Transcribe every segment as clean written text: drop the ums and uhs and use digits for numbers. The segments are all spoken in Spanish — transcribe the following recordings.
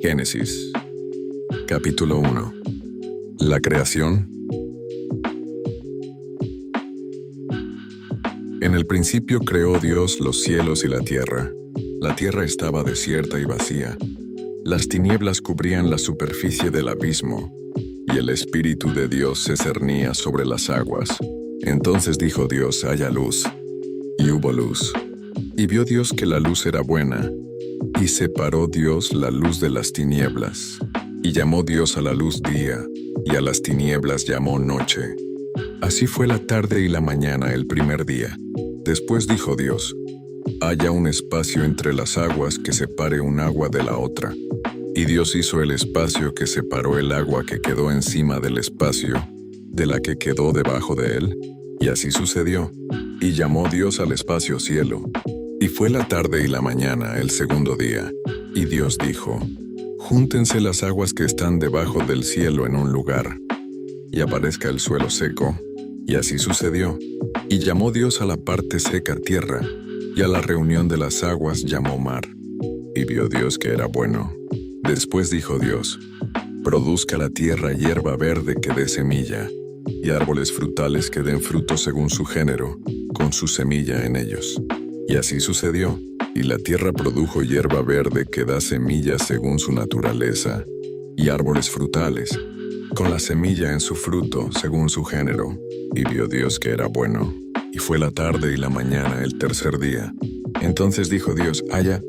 Génesis, capítulo 1. La creación. En el principio creó Dios los cielos y la tierra. La tierra estaba desierta y vacía. Las tinieblas cubrían la superficie del abismo, y el Espíritu de Dios se cernía sobre las aguas. Entonces dijo Dios: haya luz. Y hubo luz. Y vio Dios que la luz era buena. Y separó Dios la luz de las tinieblas. Y llamó Dios a la luz día, y a las tinieblas llamó noche. Así fue la tarde y la mañana el primer día. Después dijo Dios: haya un espacio entre las aguas que separe un agua de la otra. Y Dios hizo el espacio que separó el agua que quedó encima del espacio, de la que quedó debajo de él. Y así sucedió. Y llamó Dios al espacio cielo. Y fue la tarde y la mañana el segundo día. Y Dios dijo: júntense las aguas que están debajo del cielo en un lugar, y aparezca el suelo seco. Y así sucedió. Y llamó Dios a la parte seca tierra, y a la reunión de las aguas llamó mar. Y vio Dios que era bueno. Después dijo Dios: produzca la tierra hierba verde que dé semilla, y árboles frutales que den fruto según su género, con su semilla en ellos. Y así sucedió. Y la tierra produjo hierba verde que da semillas según su naturaleza, y árboles frutales, con la semilla en su fruto según su género. Y vio Dios que era bueno. Y fue la tarde y la mañana el tercer día. Entonces dijo Dios: haya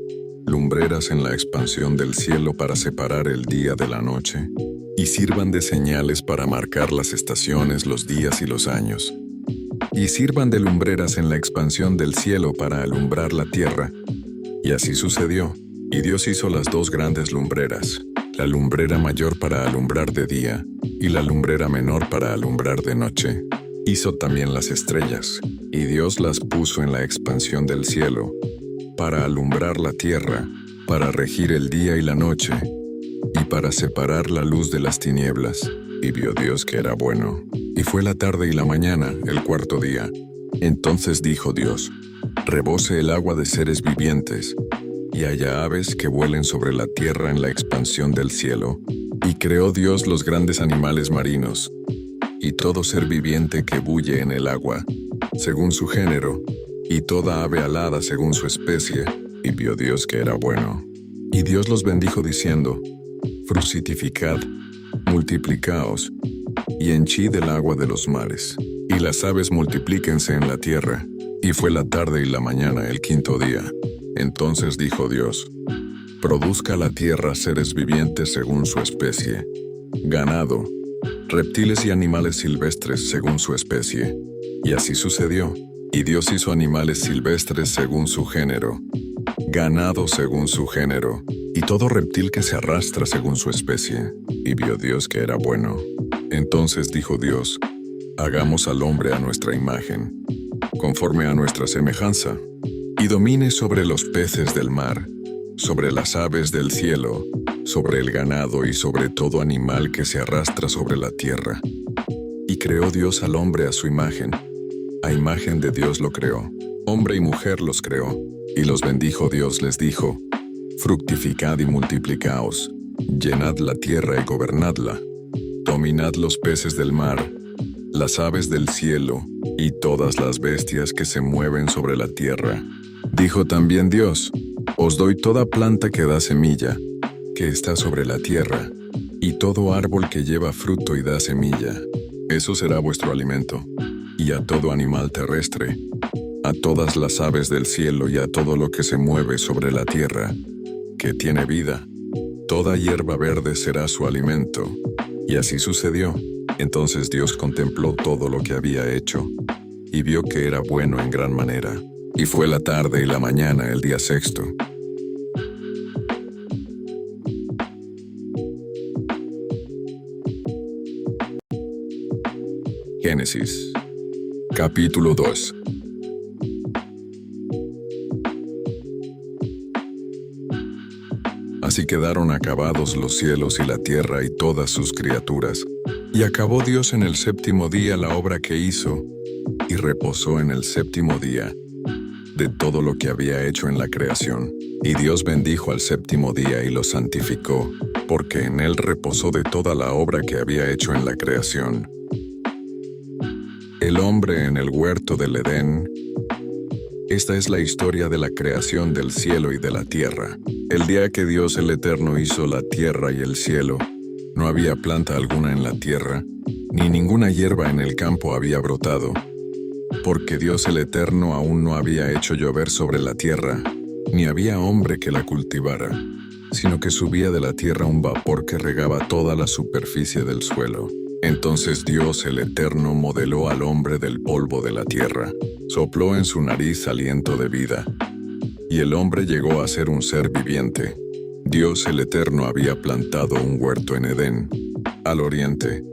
lumbreras en la expansión del cielo para separar el día de la noche, y sirvan de señales para marcar las estaciones, los días y los años. Y sirvan de lumbreras en la expansión del cielo para alumbrar la tierra. Y así sucedió. Y Dios hizo las dos grandes lumbreras, la lumbrera mayor para alumbrar de día, y la lumbrera menor para alumbrar de noche. Hizo también las estrellas, y Dios las puso en la expansión del cielo, para alumbrar la tierra, para regir el día y la noche, y para separar la luz de las tinieblas. Y vio Dios que era bueno. Y fue la tarde y la mañana el cuarto día. Entonces dijo Dios: rebose el agua de seres vivientes, y haya aves que vuelen sobre la tierra en la expansión del cielo. Y creó Dios los grandes animales marinos, y todo ser viviente que bulle en el agua, según su género, y toda ave alada según su especie. Y vio Dios que era bueno. Y Dios los bendijo diciendo: fructificad, multiplicaos, y henchid el agua de los mares, y las aves multiplíquense en la tierra. Y fue la tarde y la mañana el quinto día. Entonces dijo Dios: produzca la tierra seres vivientes según su especie, ganado, reptiles y animales silvestres según su especie. Y así sucedió. Y Dios hizo animales silvestres según su género, ganado según su género, y todo reptil que se arrastra según su especie. Y vio Dios que era bueno. Entonces dijo Dios: hagamos al hombre a nuestra imagen, conforme a nuestra semejanza, y domine sobre los peces del mar, sobre las aves del cielo, sobre el ganado y sobre todo animal que se arrastra sobre la tierra. Y creó Dios al hombre a su imagen. A imagen de Dios lo creó. Hombre y mujer los creó. Y los bendijo Dios, les dijo: fructificad y multiplicaos, llenad la tierra y gobernadla. Dominad los peces del mar, las aves del cielo, y todas las bestias que se mueven sobre la tierra. Dijo también Dios: os doy toda planta que da semilla, que está sobre la tierra, y todo árbol que lleva fruto y da semilla. Eso será vuestro alimento. Y a todo animal terrestre, a todas las aves del cielo y a todo lo que se mueve sobre la tierra, que tiene vida, toda hierba verde será su alimento. Y así sucedió. Entonces Dios contempló todo lo que había hecho, y vio que era bueno en gran manera. Y fue la tarde y la mañana el día sexto. Génesis, capítulo 2. Así quedaron acabados los cielos y la tierra y todas sus criaturas. Y acabó Dios en el séptimo día la obra que hizo, y reposó en el séptimo día de todo lo que había hecho en la creación. Y Dios bendijo al séptimo día y lo santificó, porque en él reposó de toda la obra que había hecho en la creación. El hombre en el huerto del Edén. Esta es la historia de la creación del cielo y de la tierra. El día que Dios el Eterno hizo la tierra y el cielo, no había planta alguna en la tierra, ni ninguna hierba en el campo había brotado, porque Dios el Eterno aún no había hecho llover sobre la tierra, ni había hombre que la cultivara, sino que subía de la tierra un vapor que regaba toda la superficie del suelo. Entonces Dios el Eterno modeló al hombre del polvo de la tierra, sopló en su nariz aliento de vida, y el hombre llegó a ser un ser viviente. Dios el Eterno había plantado un huerto en Edén, al oriente,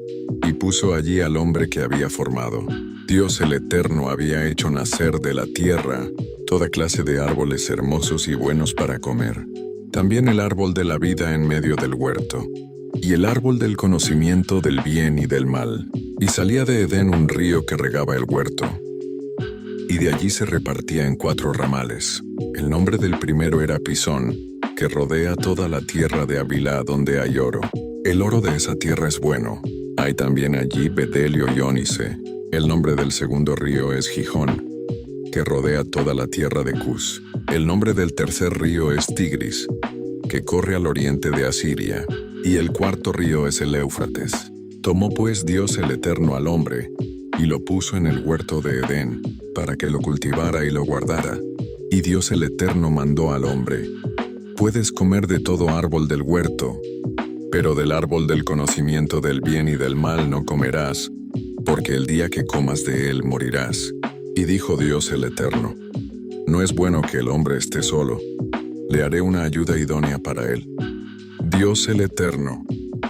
y puso allí al hombre que había formado. Dios el Eterno había hecho nacer de la tierra toda clase de árboles hermosos y buenos para comer, también el árbol de la vida en medio del huerto, y el árbol del conocimiento del bien y del mal. Y salía de Edén un río que regaba el huerto, y de allí se repartía en 4 ramales. El nombre del primero era Pisón, que rodea toda la tierra de Havilá donde hay oro. El oro de esa tierra es bueno. Hay también allí bedelio y ónice. El nombre del segundo río es Gijón, que rodea toda la tierra de Cus. El nombre del tercer río es Tigris, que corre al oriente de Asiria. Y el cuarto río es el Éufrates. Tomó pues Dios el Eterno al hombre, y lo puso en el huerto de Edén, para que lo cultivara y lo guardara. Y Dios el Eterno mandó al hombre: puedes comer de todo árbol del huerto, pero del árbol del conocimiento del bien y del mal no comerás, porque el día que comas de él morirás. Y dijo Dios el Eterno: no es bueno que el hombre esté solo, le haré una ayuda idónea para él. Dios el Eterno,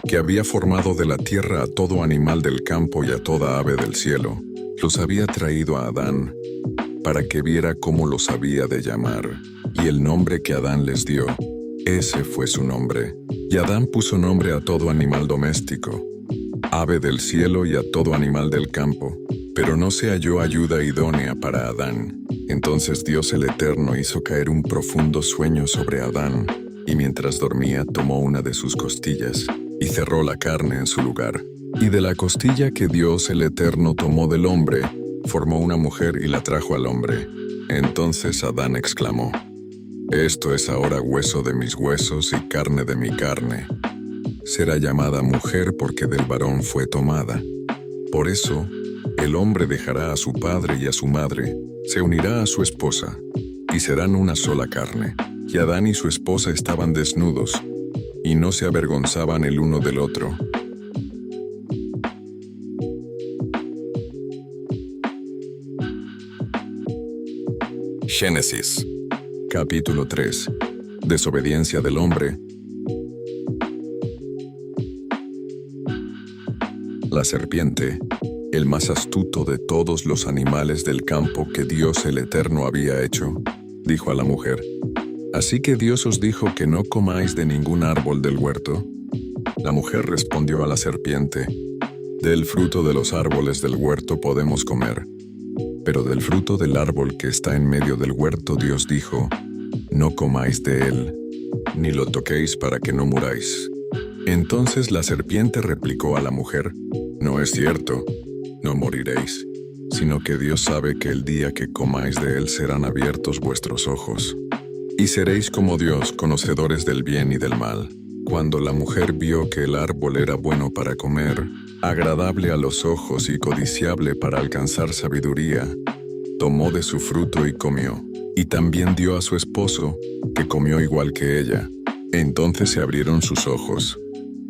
que había formado de la tierra a todo animal del campo y a toda ave del cielo, los había traído a Adán, para que viera cómo los había de llamar. Y el nombre que Adán les dio, ese fue su nombre. Y Adán puso nombre a todo animal doméstico, ave del cielo y a todo animal del campo. Pero no se halló ayuda idónea para Adán. Entonces Dios el Eterno hizo caer un profundo sueño sobre Adán, y mientras dormía tomó una de sus costillas, y cerró la carne en su lugar. Y de la costilla que Dios el Eterno tomó del hombre, formó una mujer y la trajo al hombre. Entonces Adán exclamó: esto es ahora hueso de mis huesos y carne de mi carne. Será llamada mujer porque del varón fue tomada. Por eso, el hombre dejará a su padre y a su madre, se unirá a su esposa, y serán una sola carne. Y Adán y su esposa estaban desnudos, y no se avergonzaban el uno del otro. Génesis, capítulo 3. Desobediencia del hombre. La serpiente, el más astuto de todos los animales del campo que Dios el Eterno había hecho, dijo a la mujer: ¿así que Dios os dijo que no comáis de ningún árbol del huerto? La mujer respondió a la serpiente: del fruto de los árboles del huerto podemos comer, pero del fruto del árbol que está en medio del huerto Dios dijo: no comáis de él, ni lo toquéis para que no muráis. Entonces la serpiente replicó a la mujer: no es cierto, no moriréis, sino que Dios sabe que el día que comáis de él serán abiertos vuestros ojos, y seréis como Dios, conocedores del bien y del mal. Cuando la mujer vio que el árbol era bueno para comer, agradable a los ojos y codiciable para alcanzar sabiduría, tomó de su fruto y comió, y también dio a su esposo, que comió igual que ella. Entonces se abrieron sus ojos,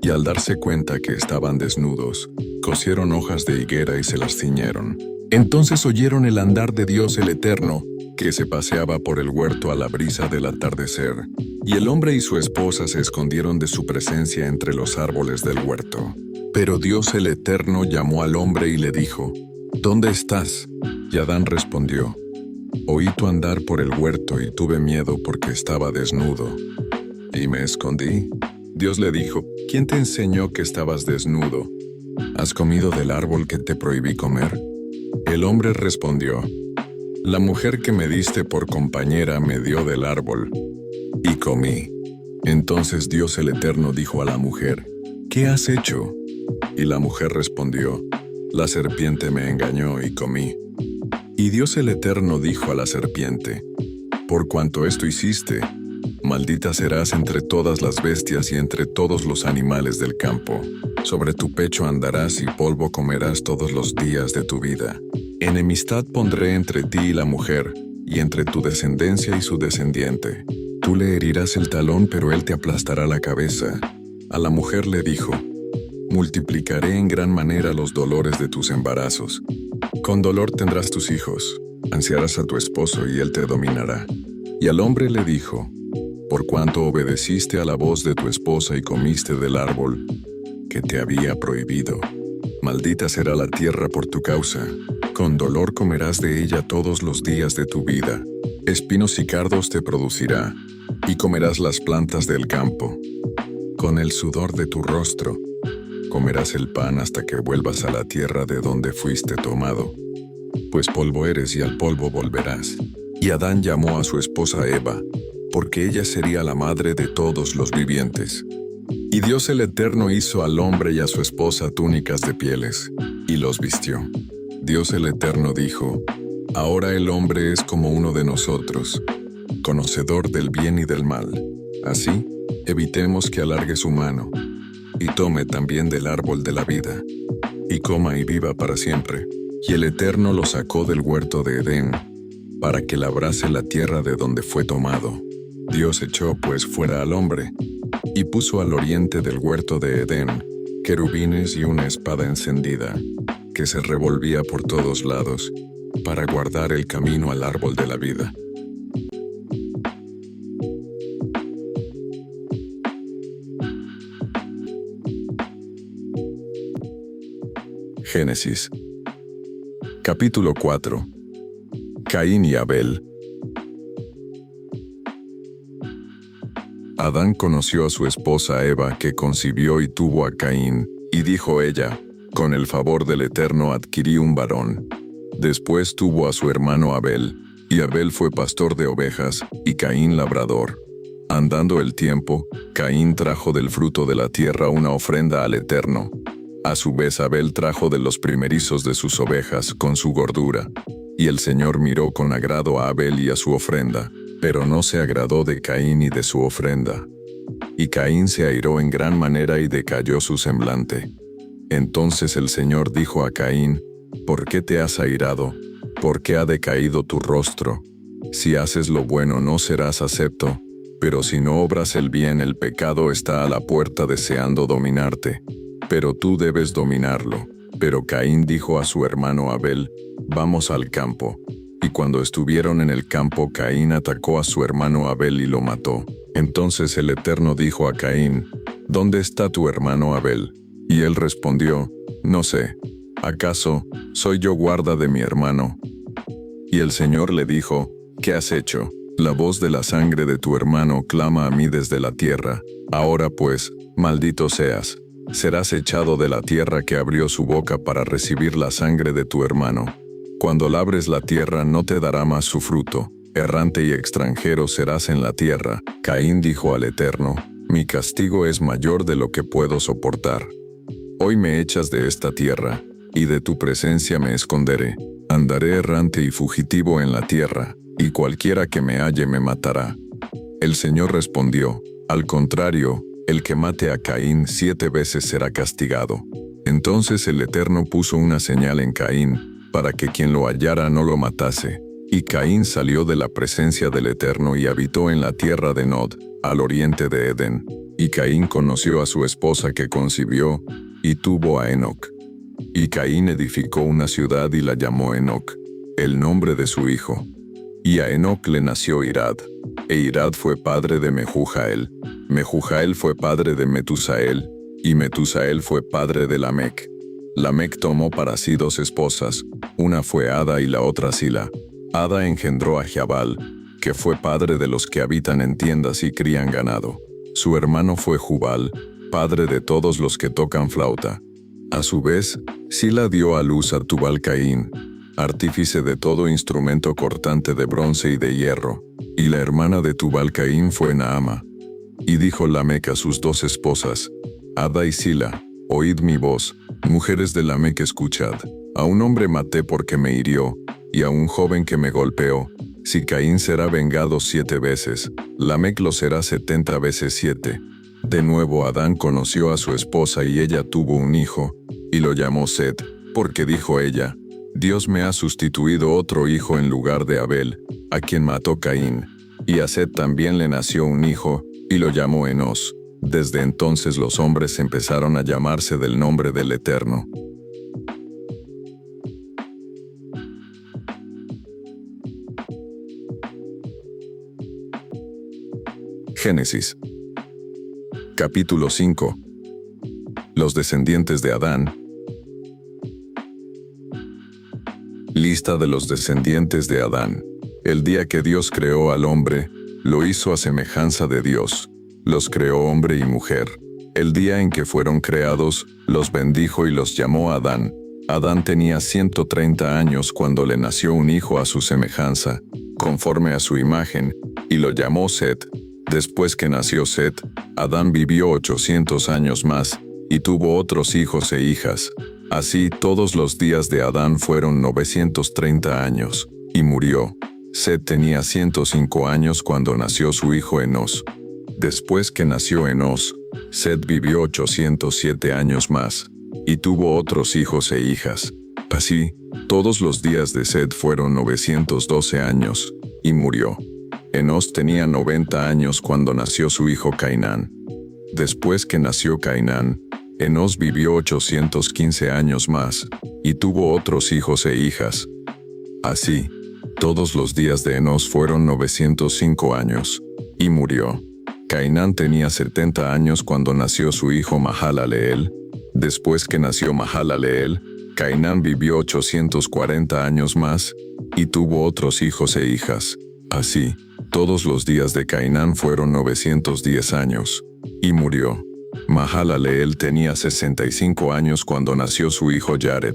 y al darse cuenta que estaban desnudos, cosieron hojas de higuera y se las ciñeron. Entonces oyeron el andar de Dios el Eterno, que se paseaba por el huerto a la brisa del atardecer, y el hombre y su esposa se escondieron de su presencia entre los árboles del huerto. Pero Dios el Eterno llamó al hombre y le dijo: ¿dónde estás? Y Adán respondió: oí tu andar por el huerto y tuve miedo porque estaba desnudo, y me escondí. Dios le dijo: ¿quién te enseñó que estabas desnudo? ¿Has comido del árbol que te prohibí comer? El hombre respondió: la mujer que me diste por compañera me dio del árbol, y comí. Entonces Dios el Eterno dijo a la mujer: ¿Qué has hecho? Y la mujer respondió: La serpiente me engañó y comí. Y Dios el Eterno dijo a la serpiente: Por cuanto esto hiciste, maldita serás entre todas las bestias y entre todos los animales del campo. Sobre tu pecho andarás y polvo comerás todos los días de tu vida. Enemistad pondré entre ti y la mujer, y entre tu descendencia y su descendiente. Tú le herirás el talón, pero él te aplastará la cabeza. A la mujer le dijo: Multiplicaré en gran manera los dolores de tus embarazos. Con dolor tendrás tus hijos, ansiarás a tu esposo y él te dominará. Y al hombre le dijo: Por cuanto obedeciste a la voz de tu esposa y comiste del árbol que te había prohibido, maldita será la tierra por tu causa. Con dolor comerás de ella todos los días de tu vida. Espinos y cardos te producirá, y comerás las plantas del campo. Con el sudor de tu rostro comerás el pan hasta que vuelvas a la tierra de donde fuiste tomado, pues polvo eres y al polvo volverás. Y Adán llamó a su esposa Eva, porque ella sería la madre de todos los vivientes. Y Dios el Eterno hizo al hombre y a su esposa túnicas de pieles, y los vistió. Dios el Eterno dijo: Ahora el hombre es como uno de nosotros, conocedor del bien y del mal. Así, evitemos que alargue su mano, y tome también del árbol de la vida, y coma y viva para siempre. Y el Eterno lo sacó del huerto de Edén, para que labrase la tierra de donde fue tomado. Dios echó pues fuera al hombre, y puso al oriente del huerto de Edén querubines y una espada encendida, que se revolvía por todos lados, para guardar el camino al árbol de la vida. Génesis. Capítulo 4. Caín y Abel. Adán conoció a su esposa Eva, que concibió y tuvo a Caín, y dijo ella: Con el favor del Eterno adquirí un varón. Después tuvo a su hermano Abel, y Abel fue pastor de ovejas, y Caín labrador. Andando el tiempo, Caín trajo del fruto de la tierra una ofrenda al Eterno. A su vez Abel trajo de los primerizos de sus ovejas con su gordura. Y el Señor miró con agrado a Abel y a su ofrenda, pero no se agradó de Caín y de su ofrenda. Y Caín se airó en gran manera y decayó su semblante. Entonces el Señor dijo a Caín: ¿Por qué te has airado? ¿Por qué ha decaído tu rostro? Si haces lo bueno no serás acepto, pero si no obras el bien el pecado está a la puerta deseando dominarte, pero tú debes dominarlo. Pero Caín dijo a su hermano Abel: Vamos al campo. Y cuando estuvieron en el campo, Caín atacó a su hermano Abel y lo mató. Entonces el Eterno dijo a Caín: ¿Dónde está tu hermano Abel? Y él respondió: No sé. ¿Acaso soy yo guarda de mi hermano? Y el Señor le dijo: ¿Qué has hecho? La voz de la sangre de tu hermano clama a mí desde la tierra. Ahora pues, maldito seas. Serás echado de la tierra que abrió su boca para recibir la sangre de tu hermano. Cuando labres la tierra no te dará más su fruto. Errante y extranjero serás en la tierra. Caín dijo al Eterno: Mi castigo es mayor de lo que puedo soportar. Hoy me echas de esta tierra, y de tu presencia me esconderé. Andaré errante y fugitivo en la tierra, y cualquiera que me halle me matará. El Señor respondió: Al contrario, el que mate a Caín 7 veces será castigado. Entonces el Eterno puso una señal en Caín, para que quien lo hallara no lo matase. Y Caín salió de la presencia del Eterno y habitó en la tierra de Nod, al oriente de Edén. Y Caín conoció a su esposa que concibió, y tuvo a Enoc. Y Caín edificó una ciudad y la llamó Enoc, el nombre de su hijo. Y a Enoc le nació Irad, e Irad fue padre de Mehujael. Mehujael fue padre de Metusael, y Metusael fue padre de Lamec. Lamec tomó para sí 2 esposas, una fue Ada y la otra Sila. Ada engendró a Jabal, que fue padre de los que habitan en tiendas y crían ganado. Su hermano fue Jubal, padre de todos los que tocan flauta. A su vez, Sila dio a luz a Tubal Caín. artífice de todo instrumento cortante de bronce y de hierro. Y la hermana de Tubal-Caín fue Naama. Y dijo Lamec a sus 2 esposas, Ada y Sila, oíd mi voz, mujeres de Lamec, escuchad. A un hombre maté porque me hirió, y a un joven que me golpeó. Si Caín será vengado 7 veces, Lamec lo será 70 veces 7. De nuevo Adán conoció a su esposa y ella tuvo un hijo, y lo llamó Set, porque dijo ella, Dios me ha sustituido otro hijo en lugar de Abel, a quien mató Caín. Y a Set también le nació un hijo, y lo llamó Enos. Desde entonces los hombres empezaron a llamarse del nombre del Eterno. Génesis. Capítulo 5. Los descendientes de Adán. Lista de los descendientes de Adán. El día que Dios creó al hombre, lo hizo a semejanza de Dios. Los creó hombre y mujer. El día en que fueron creados, los bendijo y los llamó Adán. Adán tenía 130 años cuando le nació un hijo a su semejanza, conforme a su imagen, y lo llamó Set. Después que nació Set, Adán vivió 800 años más, y tuvo otros hijos e hijas. Así todos los días de Adán fueron 930 años, y murió. Set tenía 105 años cuando nació su hijo Enos. Después que nació Enos, Set vivió 807 años más, y tuvo otros hijos e hijas. Así, todos los días de Set fueron 912 años, y murió. Enos tenía 90 años cuando nació su hijo Cainán. Después que nació Cainán, Enos vivió 815 años más, y tuvo otros hijos e hijas. Así, todos los días de Enos fueron 905 años, y murió. Cainán tenía 70 años cuando nació su hijo Mahalaleel. Después que nació Mahalaleel, Cainán vivió 840 años más, y tuvo otros hijos e hijas. Así, todos los días de Cainán fueron 910 años, y murió. Mahalaleel tenía 65 años cuando nació su hijo Jared.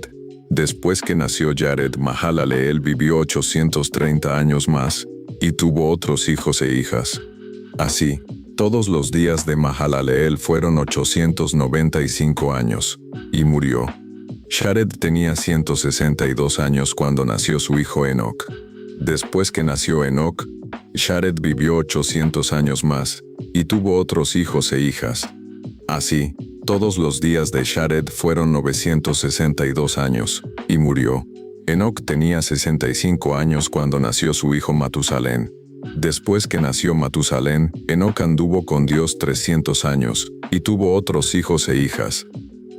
Después que nació Jared, Mahalaleel vivió 830 años más, y tuvo otros hijos e hijas. Así, todos los días de Mahalaleel fueron 895 años, y murió. Jared tenía 162 años cuando nació su hijo Enoc. Después que nació Enoc, Jared vivió 800 años más, y tuvo otros hijos e hijas. Así, todos los días de Jared fueron 962 años, y murió. Enoc tenía 65 años cuando nació su hijo Matusalén. Después que nació Matusalén, Enoc anduvo con Dios 300 años, y tuvo otros hijos e hijas.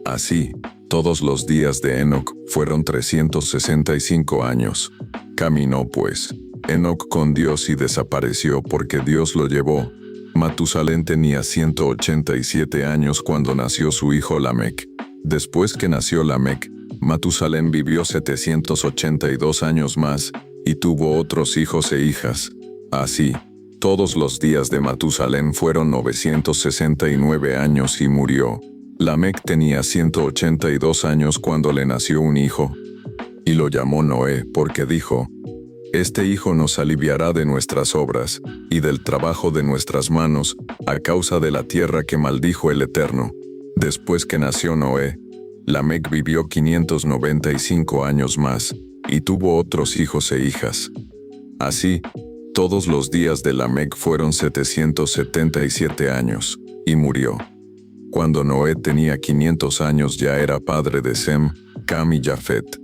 Así, todos los días de Enoc fueron 365 años. Caminó pues Enoc con Dios y desapareció porque Dios lo llevó. Matusalén tenía 187 años cuando nació su hijo Lamec. Después que nació Lamec, Matusalén vivió 782 años más, y tuvo otros hijos e hijas. Así, todos los días de Matusalén fueron 969 años y murió. Lamec tenía 182 años cuando le nació un hijo, y lo llamó Noé porque dijo, Este hijo nos aliviará de nuestras obras, y del trabajo de nuestras manos, a causa de la tierra que maldijo el Eterno. Después que nació Noé, Lamec vivió 595 años más, y tuvo otros hijos e hijas. Así, todos los días de Lamec fueron 777 años, y murió. Cuando Noé tenía 500 años ya era padre de Sem, Cam y Jafet.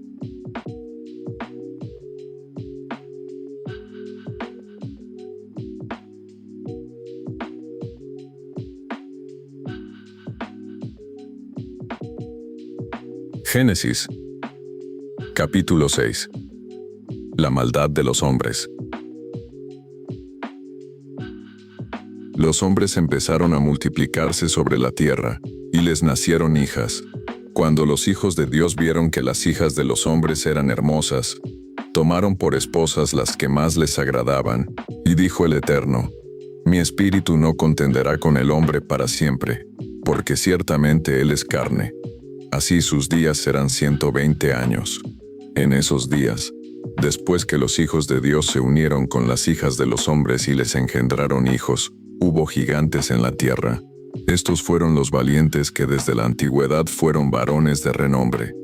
Génesis. Capítulo 6. La maldad de los hombres. Los hombres empezaron a multiplicarse sobre la tierra, y les nacieron hijas. Cuando los hijos de Dios vieron que las hijas de los hombres eran hermosas, tomaron por esposas las que más les agradaban, y dijo el Eterno, Mi espíritu no contenderá con el hombre para siempre, porque ciertamente él es carne. Así sus días serán 120 años. En esos días, después que los hijos de Dios se unieron con las hijas de los hombres y les engendraron hijos, hubo gigantes en la tierra. Estos fueron los valientes que desde la antigüedad fueron varones de renombre.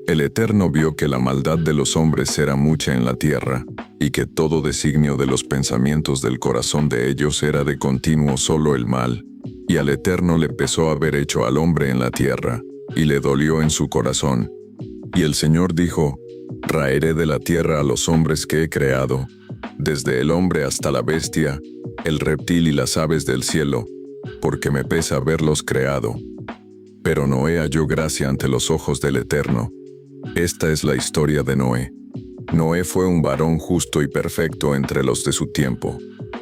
El Eterno vio que la maldad de los hombres era mucha en la tierra, y que todo designio de los pensamientos del corazón de ellos era de continuo solo el mal. Y al Eterno le pesó haber hecho al hombre en la tierra, y le dolió en su corazón. Y el Señor dijo: Raeré de la tierra a los hombres que he creado, desde el hombre hasta la bestia, el reptil y las aves del cielo, porque me pesa haberlos creado. Pero Noé halló gracia ante los ojos del Eterno. Esta es la historia de Noé. Noé fue un varón justo y perfecto entre los de su tiempo.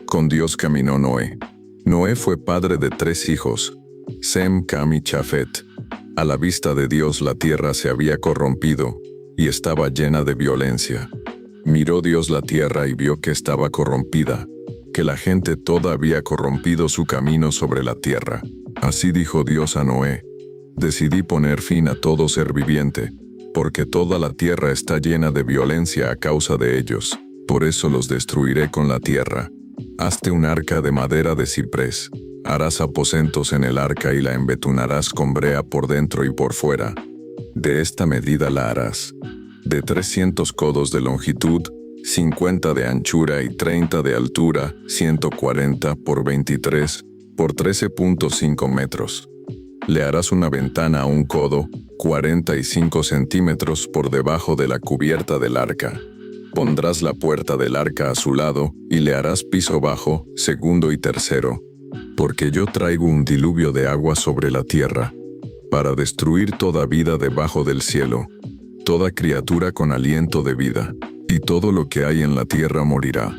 Con Dios caminó Noé. Noé fue padre de 3 hijos, Sem, Cam y Chafet. A la vista de Dios la tierra se había corrompido, y estaba llena de violencia. Miró Dios la tierra y vio que estaba corrompida, que la gente toda había corrompido su camino sobre la tierra. Así dijo Dios a Noé: Decidí poner fin a todo ser viviente, porque toda la tierra está llena de violencia a causa de ellos. Por eso los destruiré con la tierra. Hazte un arca de madera de ciprés. Harás aposentos en el arca y la embetunarás con brea por dentro y por fuera. De esta medida la harás: de 300 codos de longitud, 50 de anchura y 30 de altura, 140 por 23, por 13.5 metros. Le harás una ventana a 1 codo, 45 centímetros por debajo de la cubierta del arca. Pondrás la puerta del arca a su lado, y le harás piso bajo, segundo y tercero. Porque yo traigo un diluvio de agua sobre la tierra, para destruir toda vida debajo del cielo, toda criatura con aliento de vida, y todo lo que hay en la tierra morirá.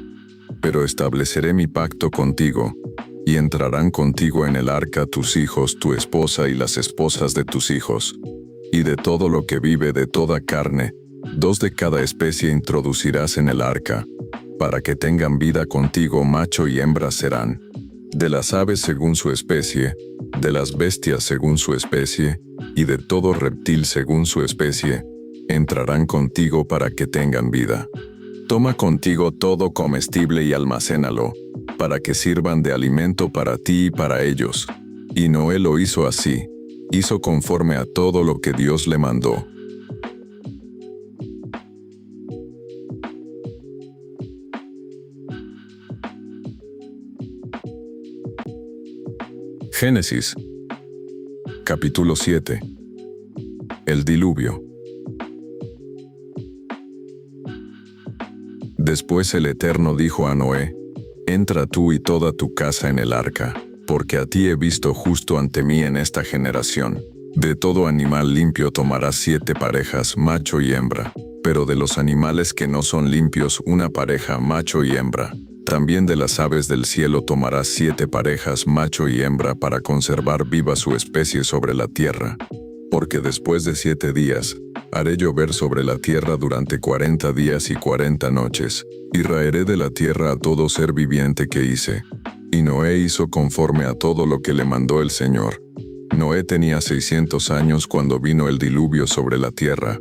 Pero estableceré mi pacto contigo, y entrarán contigo en el arca tus hijos, tu esposa y las esposas de tus hijos. Y de todo lo que vive de toda carne, 2 de cada especie introducirás en el arca, para que tengan vida contigo, macho y hembra serán. De las aves según su especie, de las bestias según su especie, y de todo reptil según su especie, entrarán contigo para que tengan vida. Toma contigo todo comestible y almacénalo, para que sirvan de alimento para ti y para ellos. Y Noé lo hizo así, hizo conforme a todo lo que Dios le mandó. Génesis, capítulo 7. El diluvio. Después el Eterno dijo a Noé: Entra tú y toda tu casa en el arca, porque a ti he visto justo ante mí en esta generación. De todo animal limpio tomarás 7 parejas, macho y hembra, pero de los animales que no son limpios, una pareja, macho y hembra. También de las aves del cielo tomarás 7 parejas, macho y hembra, para conservar viva su especie sobre la tierra. Porque después de 7 días, haré llover sobre la tierra durante 40 días y 40 noches, y raeré de la tierra a todo ser viviente que hice. Y Noé hizo conforme a todo lo que le mandó el Señor. Noé tenía 600 años cuando vino el diluvio sobre la tierra.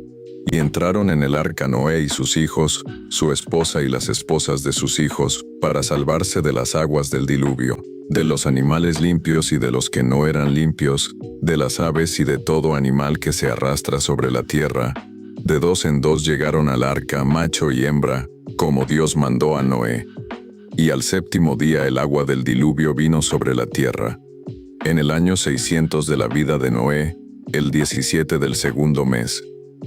Y entraron en el arca Noé y sus hijos, su esposa y las esposas de sus hijos, para salvarse de las aguas del diluvio, de los animales limpios y de los que no eran limpios, de las aves y de todo animal que se arrastra sobre la tierra. De 2 en 2 llegaron al arca, macho y hembra, como Dios mandó a Noé. Y al 7º día el agua del diluvio vino sobre la tierra. En el año 600 de la vida de Noé, el 17 del 2º mes.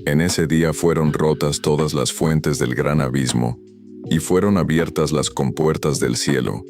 En ese día fueron rotas todas las fuentes del gran abismo, y fueron abiertas las compuertas del cielo,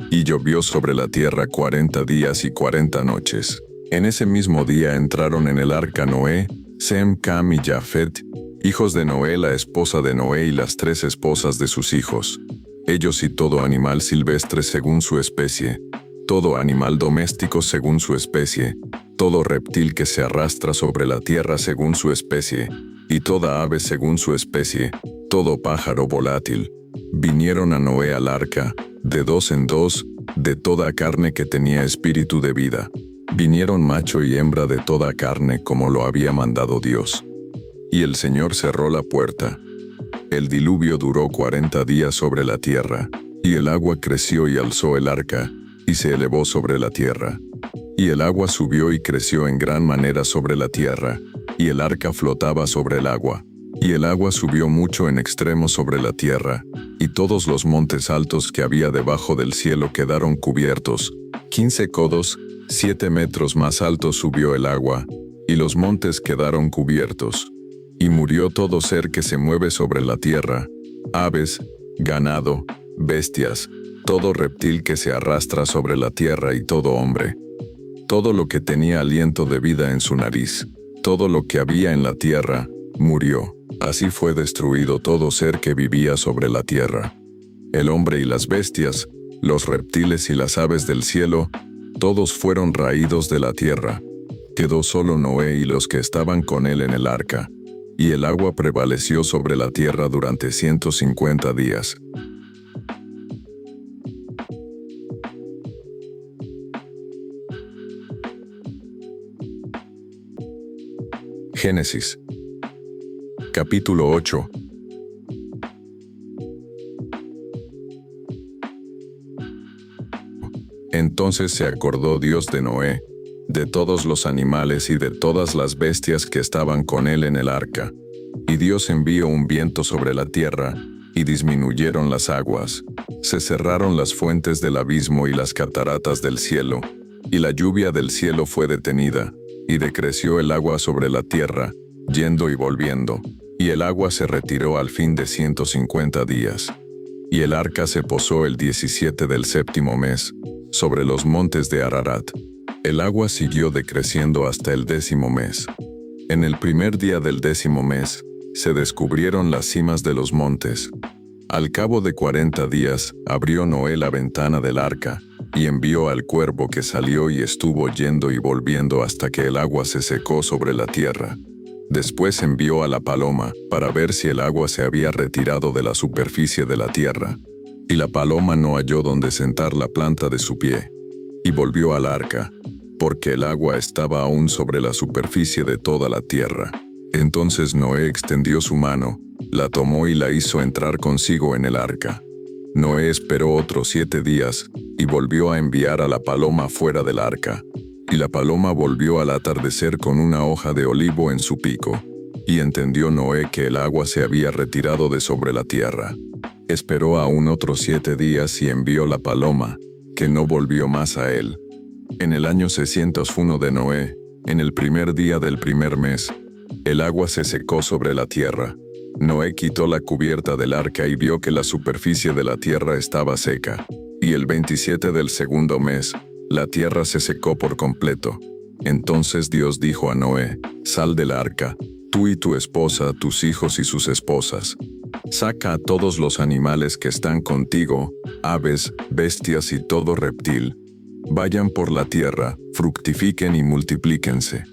y llovió sobre la tierra 40 días y 40 noches. En ese mismo día entraron en el arca Noé, Sem, Cam y Jafet, hijos de Noé, la esposa de Noé y las 3 esposas de sus hijos. Ellos y todo animal silvestre según su especie, todo animal doméstico según su especie, todo reptil que se arrastra sobre la tierra según su especie, y toda ave según su especie, todo pájaro volátil. Vinieron a Noé al arca, de 2 en 2, de toda carne que tenía espíritu de vida. Vinieron macho y hembra de toda carne como lo había mandado Dios. Y el Señor cerró la puerta, El diluvio duró 40 días sobre la tierra, y el agua creció y alzó el arca, y se elevó sobre la tierra. Y el agua subió y creció en gran manera sobre la tierra, y el arca flotaba sobre el agua. Y el agua subió mucho en extremo sobre la tierra, y todos los montes altos que había debajo del cielo quedaron cubiertos. 15 codos, 7 metros más alto subió el agua, y los montes quedaron cubiertos. Y murió todo ser que se mueve sobre la tierra, aves, ganado, bestias, todo reptil que se arrastra sobre la tierra y todo hombre. Todo lo que tenía aliento de vida en su nariz, todo lo que había en la tierra, murió. Así fue destruido todo ser que vivía sobre la tierra. El hombre y las bestias, los reptiles y las aves del cielo, todos fueron raídos de la tierra. Quedó solo Noé y los que estaban con él en el arca. Y el agua prevaleció sobre la tierra durante 150 días. Génesis. Capítulo 8. Entonces se acordó Dios de Noé, de todos los animales y de todas las bestias que estaban con él en el arca. Y Dios envió un viento sobre la tierra, y disminuyeron las aguas. Se cerraron las fuentes del abismo y las cataratas del cielo, y la lluvia del cielo fue detenida, y decreció el agua sobre la tierra, yendo y volviendo. Y el agua se retiró al fin de 150 días. Y el arca se posó el 17 del séptimo mes, sobre los montes de Ararat. El agua siguió decreciendo hasta el 10º mes. En el primer día del 10º mes, se descubrieron las cimas de los montes. Al cabo de 40 días, abrió Noé la ventana del arca, y envió al cuervo que salió y estuvo yendo y volviendo hasta que el agua se secó sobre la tierra. Después envió a la paloma, para ver si el agua se había retirado de la superficie de la tierra. Y la paloma no halló donde sentar la planta de su pie. Y volvió al arca, porque el agua estaba aún sobre la superficie de toda la tierra. Entonces Noé extendió su mano, la tomó y la hizo entrar consigo en el arca. Noé esperó otros 7 días, y volvió a enviar a la paloma fuera del arca. Y la paloma volvió al atardecer con una hoja de olivo en su pico. Y entendió Noé que el agua se había retirado de sobre la tierra. Esperó aún otros 7 días y envió la paloma, que no volvió más a él. En el año 601 de Noé, en el primer día del primer mes, el agua se secó sobre la tierra. Noé quitó la cubierta del arca y vio que la superficie de la tierra estaba seca. Y el 27 del segundo mes, la tierra se secó por completo. Entonces Dios dijo a Noé: «Sal del arca, tú y tu esposa, tus hijos y sus esposas. Saca a todos los animales que están contigo, aves, bestias y todo reptil. Vayan por la tierra, fructifiquen y multiplíquense».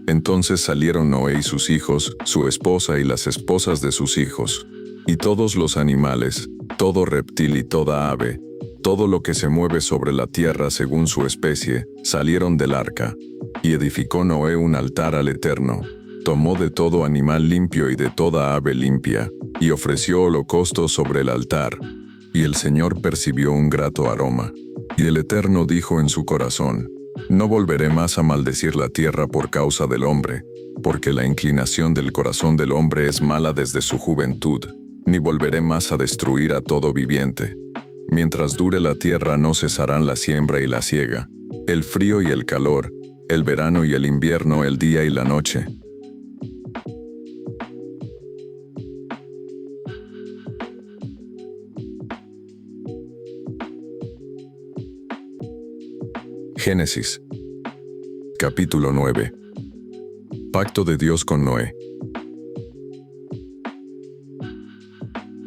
Entonces salieron Noé y sus hijos, su esposa y las esposas de sus hijos. Y todos los animales, todo reptil y toda ave, todo lo que se mueve sobre la tierra según su especie, salieron del arca. Y edificó Noé un altar al Eterno. Tomó de todo animal limpio y de toda ave limpia, y ofreció holocaustos sobre el altar. Y el Señor percibió un grato aroma. Y el Eterno dijo en su corazón: «No volveré más a maldecir la tierra por causa del hombre, porque la inclinación del corazón del hombre es mala desde su juventud, ni volveré más a destruir a todo viviente. Mientras dure la tierra no cesarán la siembra y la siega, el frío y el calor, el verano y el invierno, el día y la noche». Génesis. Capítulo 9. Pacto de Dios con Noé.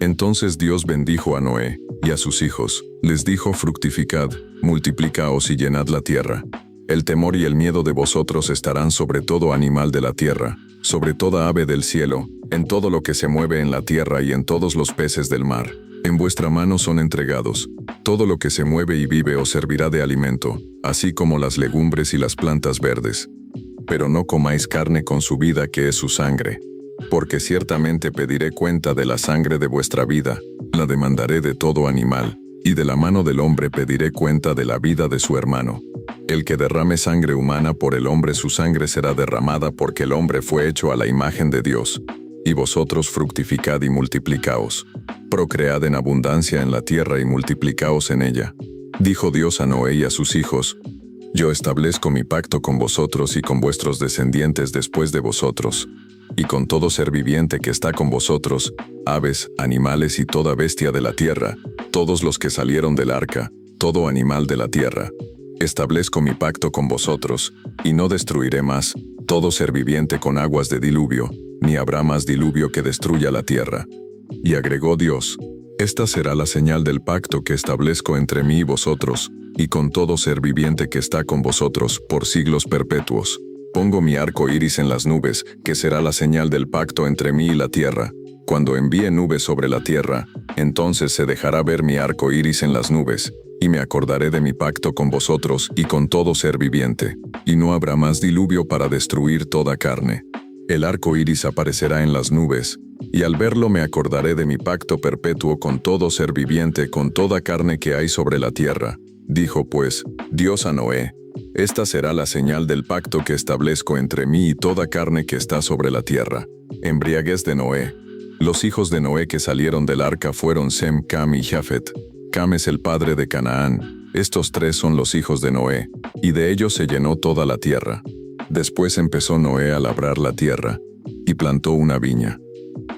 Entonces Dios bendijo a Noé y a sus hijos. Les dijo: «Fructificad, multiplicaos y llenad la tierra. El temor y el miedo de vosotros estarán sobre todo animal de la tierra, sobre toda ave del cielo, en todo lo que se mueve en la tierra y en todos los peces del mar. En vuestra mano son entregados. Todo lo que se mueve y vive os servirá de alimento, así como las legumbres y las plantas verdes. Pero no comáis carne con su vida, que es su sangre. porque ciertamente pediré cuenta de la sangre de vuestra vida, la demandaré de todo animal, y de la mano del hombre pediré cuenta de la vida de su hermano. El que derrame sangre humana por el hombre, su sangre será derramada, porque el hombre fue hecho a la imagen de Dios. Y vosotros fructificad y multiplicaos. Procread en abundancia en la tierra y multiplicaos en ella. Dijo Dios a Noé y a sus hijos: Yo establezco mi pacto con vosotros y con vuestros descendientes después de vosotros, y con todo ser viviente que está con vosotros, aves, animales y toda bestia de la tierra, todos los que salieron del arca, todo animal de la tierra. Establezco mi pacto con vosotros, y no destruiré más todo ser viviente con aguas de diluvio, ni habrá más diluvio que destruya la tierra. Y agregó Dios: Esta será la señal del pacto que establezco entre mí y vosotros, y con todo ser viviente que está con vosotros, por siglos perpetuos. Pongo mi arco iris en las nubes, que será la señal del pacto entre mí y la tierra. Cuando envíe nubes sobre la tierra, entonces se dejará ver mi arco iris en las nubes, y me acordaré de mi pacto con vosotros y con todo ser viviente, y no habrá más diluvio para destruir toda carne. El arco iris aparecerá en las nubes, y al verlo me acordaré de mi pacto perpetuo con todo ser viviente, con toda carne que hay sobre la tierra. Dijo pues Dios a Noé: Esta será la señal del pacto que establezco entre mí y toda carne que está sobre la tierra. Embriaguez de Noé. Los hijos de Noé que salieron del arca fueron Sem, Cam y Jafet. Cam es el padre de Canaán. Estos tres son los hijos de Noé, y de ellos se llenó toda la tierra. Después empezó Noé a labrar la tierra, y plantó una viña.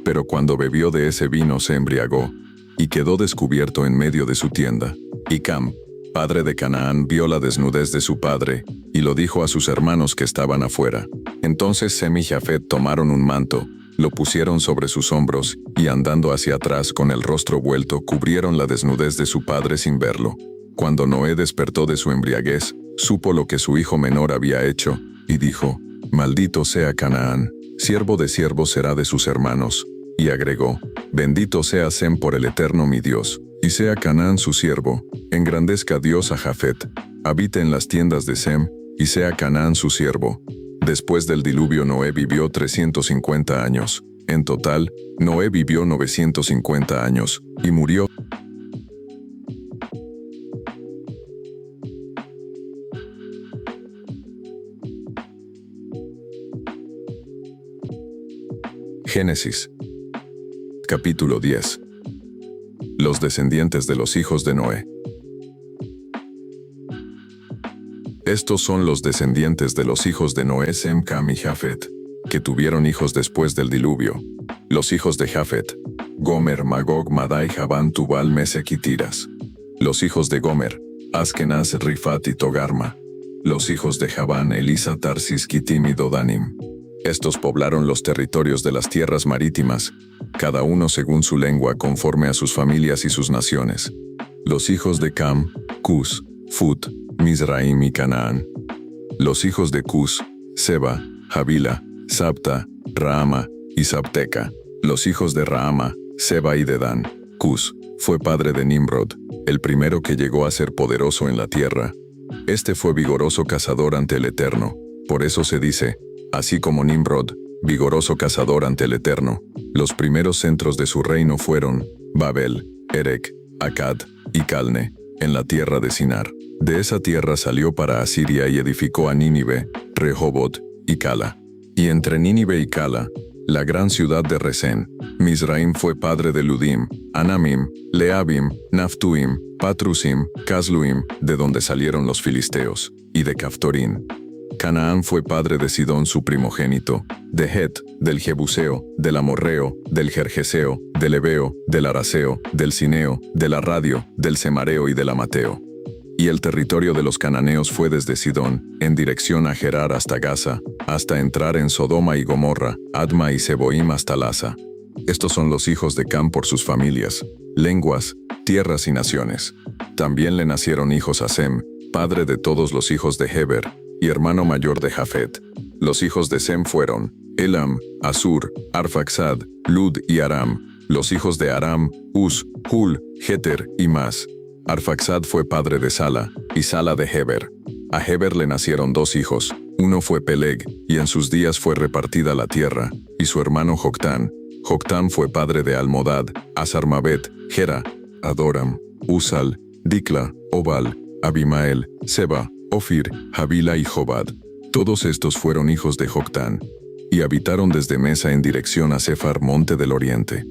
Pero cuando bebió de ese vino se embriagó, y quedó descubierto en medio de su tienda. Y Cam, padre de Canaán, vio la desnudez de su padre, y lo dijo a sus hermanos que estaban afuera. Entonces Sem y Jafet tomaron un manto, lo pusieron sobre sus hombros, y andando hacia atrás con el rostro vuelto, cubrieron la desnudez de su padre sin verlo. Cuando Noé despertó de su embriaguez, supo lo que su hijo menor había hecho, y dijo: Maldito sea Canaán, siervo de siervos será de sus hermanos. Y agregó: Bendito sea Sem por el Eterno mi Dios, y sea Canaán su siervo. Engrandezca Dios a Jafet, habite en las tiendas de Sem, y sea Canaán su siervo. Después del diluvio Noé vivió 350 años. En total, Noé vivió 950 años, y murió. Génesis. Capítulo 10. Los descendientes de los hijos de Noé. Estos son los descendientes de los hijos de Noé, Sem, Cam y Jafet, que tuvieron hijos después del diluvio. Los hijos de Jafet: Gomer, Magog, Madai, Javán, Tubal, Mesec y Tiras. Los hijos de Gomer: Askenaz, Rifat y Togarma. Los hijos de Javán: Elisa, Tarsis, Kitim y Dodanim. Estos poblaron los territorios de las tierras marítimas, cada uno según su lengua, conforme a sus familias y sus naciones. Los hijos de Cam: Cus, Fut, Mizraim y Canaán. Los hijos de Cus: Seba, Javila, Sabta, Raama y Sabteca. Los hijos de Raama: Seba y Dedán. Cus fue padre de Nimrod, el primero que llegó a ser poderoso en la tierra. Este fue vigoroso cazador ante el Eterno. Por eso se dice: así como Nimrod, vigoroso cazador ante el Eterno. Los primeros centros de su reino fueron Babel, Erec, Akkad y Calne, en la tierra de Sinar. De esa tierra salió para Asiria y edificó a Nínive, Rehobot y Cala. Y entre Nínive y Cala, la gran ciudad de Resén, Mizraim fue padre de Ludim, Anamim, Leabim, Naftuim, Patrusim, Casluim, de donde salieron los filisteos, y de Caftorín. Canaán fue padre de Sidón su primogénito, de Het, del Jebuseo, del Amorreo, del Gergeseo, del Ebeo, del Araseo, del Cineo, del Arradio, del Semareo y del Amateo. Y el territorio de los cananeos fue desde Sidón, en dirección a Gerar hasta Gaza, hasta entrar en Sodoma y Gomorra, Adma y Seboim hasta Lasa. Estos son los hijos de Cam por sus familias, lenguas, tierras y naciones. También le nacieron hijos a Sem, padre de todos los hijos de Heber, y hermano mayor de Jafet. Los hijos de Sem fueron Elam, Asur, Arfaxad, Lud y Aram. Los hijos de Aram: Uz, Hul, Jeter y Mas. Arfaxad fue padre de Sala, y Sala de Heber. A Heber le nacieron dos hijos, Uno fue Peleg, y en sus días fue repartida la tierra, y su hermano Joctán. Joctán fue padre de Almodad, Azarmaveth, Gera, Adoram, Usal, Dicla, Obal, Abimael, Seba, Ofir, Havila y Jobad. Todos estos fueron hijos de Joctán, y habitaron desde Mesa en dirección a Sefar, monte del oriente.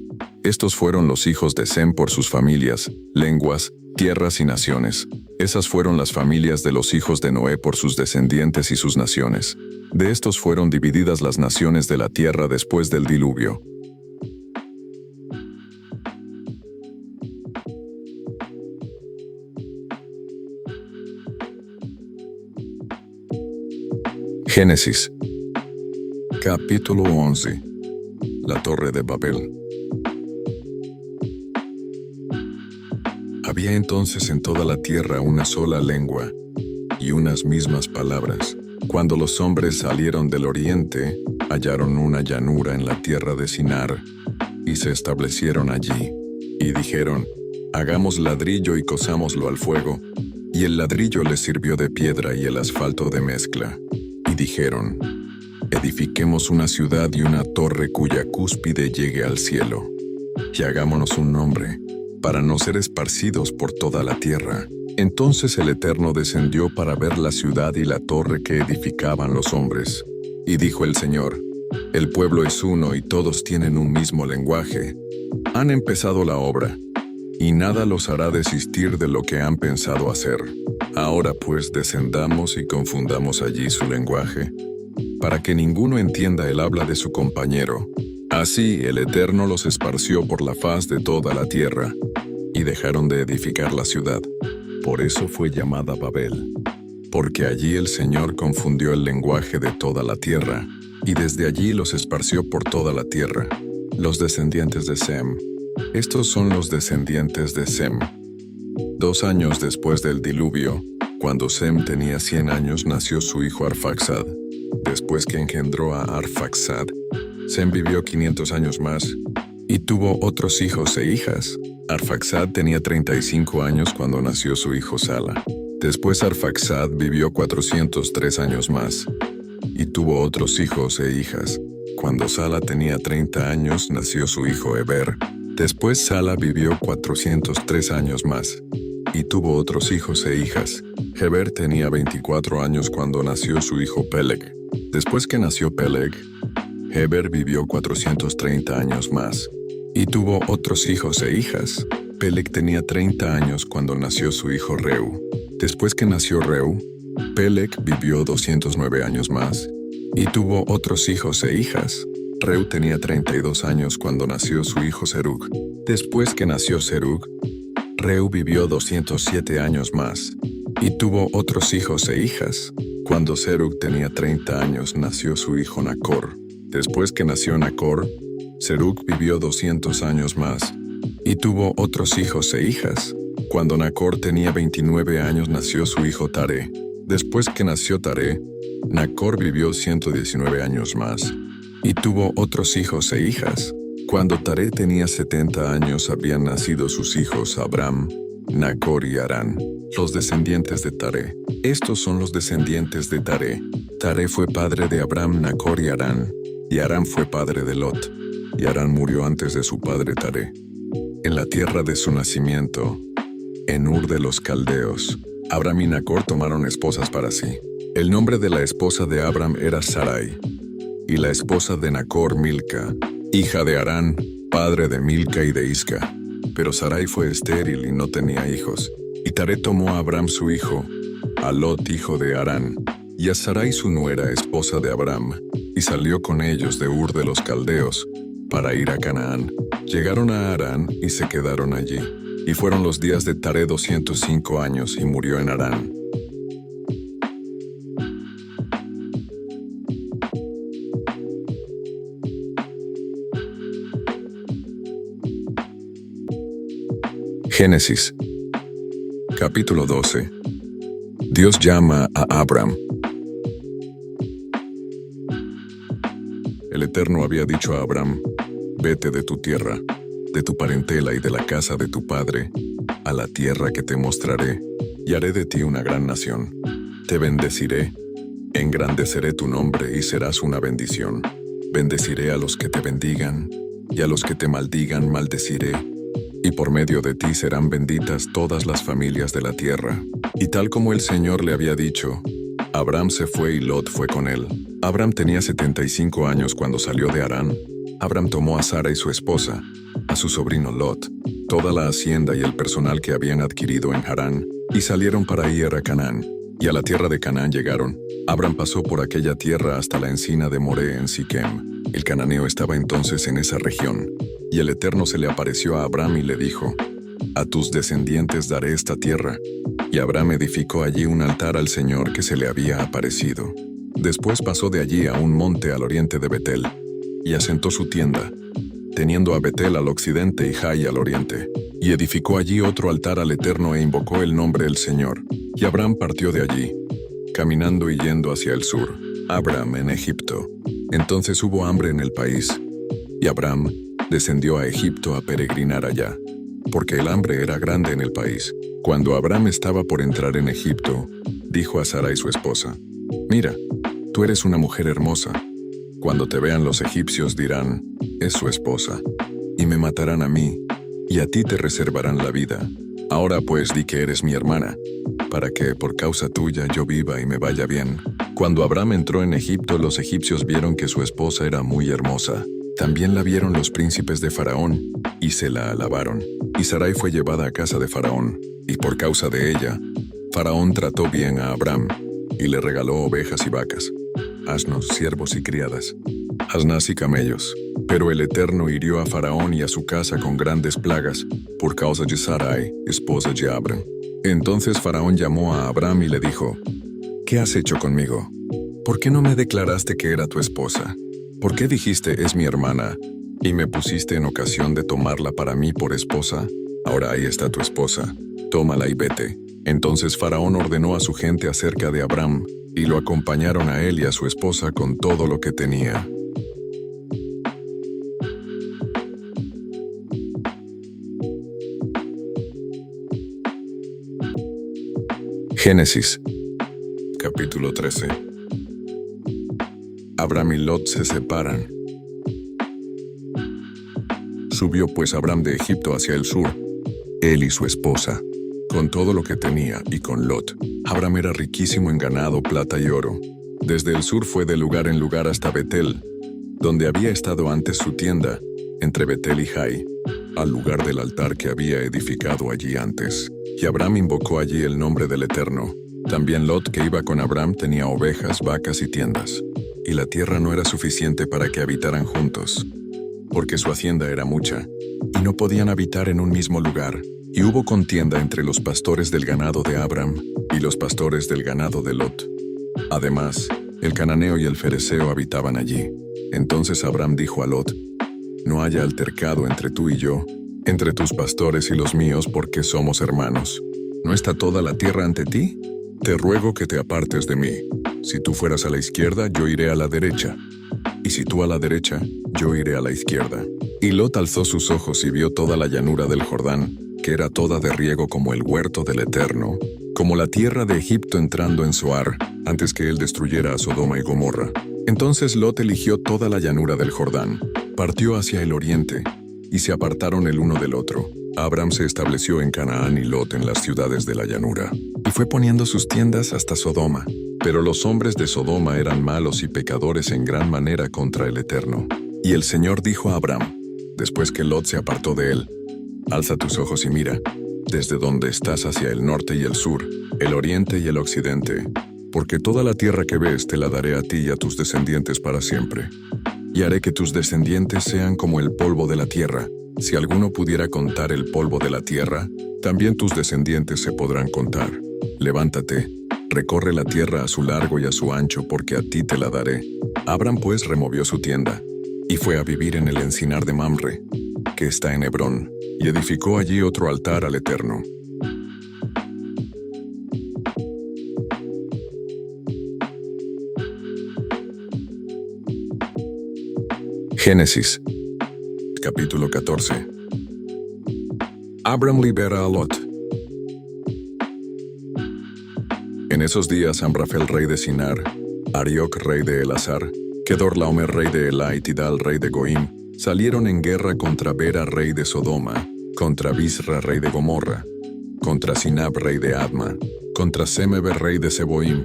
Estos fueron los hijos de Sem por sus familias, lenguas, tierras y naciones. Esas fueron las familias de los hijos de Noé por sus descendientes y sus naciones. De estos fueron divididas las naciones de la tierra después del diluvio. Génesis. Capítulo 11. La Torre de Babel. Había entonces en toda la tierra una sola lengua y unas mismas palabras. Cuando los hombres salieron del oriente, hallaron una llanura en la tierra de Sinar y se establecieron allí. Y dijeron: hagamos ladrillo y cosámoslo al fuego. Y el ladrillo les sirvió de piedra y el asfalto de mezcla. Y dijeron: edifiquemos una ciudad y una torre cuya cúspide llegue al cielo. Y hagámonos un nombre, para no ser esparcidos por toda la tierra. Entonces el Eterno descendió para ver la ciudad y la torre que edificaban los hombres. Y dijo el Señor: el pueblo es uno y todos tienen un mismo lenguaje. Han empezado la obra, y nada los hará desistir de lo que han pensado hacer. Ahora pues descendamos y confundamos allí su lenguaje, para que ninguno entienda el habla de su compañero. Así el Eterno los esparció por la faz de toda la tierra, y dejaron de edificar la ciudad. Por eso fue llamada Babel, porque allí el Señor confundió el lenguaje de toda la tierra, y desde allí los esparció por toda la tierra. Los descendientes de Sem. Estos son los descendientes de Sem. 2 años después del diluvio, cuando Sem tenía 100 años, nació su hijo Arfaxad. Después que engendró a Arfaxad, Sem vivió 500 años más, y tuvo otros hijos e hijas. Arfaxad tenía 35 años cuando nació su hijo Sala. Después Arfaxad vivió 403 años más, y tuvo otros hijos e hijas. Cuando Sala tenía 30 años, nació su hijo Heber. Después Sala vivió 403 años más, y tuvo otros hijos e hijas. Heber tenía 24 años cuando nació su hijo Peleg. Después que nació Peleg, Heber vivió 430 años más, y tuvo otros hijos e hijas. Peleg tenía 30 años cuando nació su hijo Reu. Después que nació Reu, Peleg vivió 209 años más, y tuvo otros hijos e hijas. Reu tenía 32 años cuando nació su hijo Serug. Después que nació Serug, Reu vivió 207 años más, y tuvo otros hijos e hijas. Cuando Serug tenía 30 años, nació su hijo Nacor. Después que nació Nacor, Serug vivió 200 años más, y tuvo otros hijos e hijas. Cuando Nacor tenía 29 años, nació su hijo Taré. Después que nació Taré, Nacor vivió 119 años más, y tuvo otros hijos e hijas. Cuando Taré tenía 70 años, habían nacido sus hijos Abram, Nacor y Harán, los descendientes de Taré. Estos son los descendientes de Taré. Taré fue padre de Abram, Nacor y Harán fue padre de Lot, y Harán murió antes de su padre Taré. En la tierra de su nacimiento, en Ur de los Caldeos, Abram y Nacor tomaron esposas para sí. El nombre de la esposa de Abram era Sarai, y la esposa de Nacor Milca, hija de Harán, padre de Milca y de Isca. Pero Sarai fue estéril y no tenía hijos. Y Taré tomó a Abram su hijo, a Lot hijo de Harán, y a Sarai su nuera, esposa de Abram, y salió con ellos de Ur de los Caldeos, para ir a Canaán. Llegaron a Harán y se quedaron allí. Y fueron los días de Taré 205 años, y murió en Harán. Génesis. Capítulo 12. Dios llama a Abram. El Eterno había dicho a Abram: vete de tu tierra, de tu parentela y de la casa de tu padre, a la tierra que te mostraré, y haré de ti una gran nación. Te bendeciré, e Engrandeceré tu nombre y serás una bendición. Bendeciré a los que te bendigan, y a los que te maldigan maldeciré. Y por medio de ti serán benditas todas las familias de la tierra. Y tal como el Señor le había dicho, Abram se fue y Lot fue con él. Abram tenía 75 años cuando salió de Harán. Abram tomó a Sara y su esposa, a su sobrino Lot, toda la hacienda y el personal que habían adquirido en Harán, y salieron para ir a Canaán. Y a la tierra de Canaán llegaron. Abram pasó por aquella tierra hasta la encina de Moré en Siquem. El cananeo estaba entonces en esa región. Y el Eterno se le apareció a Abram y le dijo, «A tus descendientes daré esta tierra». Y Abram edificó allí un altar al Señor que se le había aparecido. Después pasó de allí a un monte al oriente de Betel, y asentó su tienda, teniendo a Betel al occidente y Jai al oriente. Y edificó allí otro altar al Eterno e invocó el nombre del Señor. Y Abram partió de allí, caminando y yendo hacia el sur. Abram en Egipto. Entonces hubo hambre en el país, y Abram descendió a Egipto a peregrinar allá, porque el hambre era grande en el país. Cuando Abram estaba por entrar en Egipto, dijo a Sarai su esposa, «Mira, tú eres una mujer hermosa. Cuando te vean los egipcios dirán, es su esposa, y me matarán a mí, y a ti te reservarán la vida. Ahora pues di que eres mi hermana, para que por causa tuya yo viva y me vaya bien». Cuando Abram entró en Egipto, los egipcios vieron que su esposa era muy hermosa. También la vieron los príncipes de Faraón, y se la alabaron. Y Sarai fue llevada a casa de Faraón, y por causa de ella, Faraón trató bien a Abram, y le regaló ovejas y vacas, asnos, siervos y criadas, asnas y camellos. Pero el Eterno hirió a Faraón y a su casa con grandes plagas, por causa de Sarai, esposa de Abram. Entonces Faraón llamó a Abram y le dijo, «¿Qué has hecho conmigo? ¿Por qué no me declaraste que era tu esposa? ¿Por qué dijiste es mi hermana, y me pusiste en ocasión de tomarla para mí por esposa? Ahora ahí está tu esposa, tómala y vete». Entonces Faraón ordenó a su gente acerca de Abram, y lo acompañaron a él y a su esposa con todo lo que tenía. Génesis, capítulo 13. Abram y Lot se separan. Subió pues Abram de Egipto hacia el sur, él y su esposa, con todo lo que tenía, y con Lot. Abram era riquísimo en ganado, plata y oro. Desde el sur fue de lugar en lugar hasta Betel, donde había estado antes su tienda, entre Betel y Jai, al lugar del altar que había edificado allí antes. Y Abram invocó allí el nombre del Eterno. También Lot, que iba con Abram, tenía ovejas, vacas y tiendas. Y la tierra no era suficiente para que habitaran juntos, porque su hacienda era mucha, y no podían habitar en un mismo lugar. Y hubo contienda entre los pastores del ganado de Abram y los pastores del ganado de Lot. Además, el cananeo y el fereceo habitaban allí. Entonces Abram dijo a Lot, «No haya altercado entre tú y yo, entre tus pastores y los míos, porque somos hermanos. ¿No está toda la tierra ante ti? Te ruego que te apartes de mí. Si tú fueras a la izquierda, yo iré a la derecha. Y si tú a la derecha, yo iré a la izquierda». Y Lot alzó sus ojos y vio toda la llanura del Jordán, que era toda de riego como el huerto del Eterno, como la tierra de Egipto entrando en Zoar, antes que él destruyera a Sodoma y Gomorra. Entonces Lot eligió toda la llanura del Jordán, partió hacia el oriente, y se apartaron el uno del otro. Abram se estableció en Canaán y Lot en las ciudades de la llanura, y fue poniendo sus tiendas hasta Sodoma. Pero los hombres de Sodoma eran malos y pecadores en gran manera contra el Eterno. Y el Señor dijo a Abram, después que Lot se apartó de él, «Alza tus ojos y mira, desde donde estás hacia el norte y el sur, el oriente y el occidente, porque toda la tierra que ves te la daré a ti y a tus descendientes para siempre. Y haré que tus descendientes sean como el polvo de la tierra. Si alguno pudiera contar el polvo de la tierra, también tus descendientes se podrán contar. Levántate, recorre la tierra a su largo y a su ancho, porque a ti te la daré». Abram pues removió su tienda, y fue a vivir en el encinar de Mamre, que está en Hebrón, y edificó allí otro altar al Eterno. Génesis, capítulo 14. Abram libera a Lot. En esos días Amrafel, rey de Sinar, Arioc, rey de Elazar, Kedorlaomer, rey de Elá, y Tidal, rey de Goim, salieron en guerra contra Bera, rey de Sodoma, contra Bisra, rey de Gomorra, contra Sinab, rey de Adma, contra Semeber, rey de Seboim,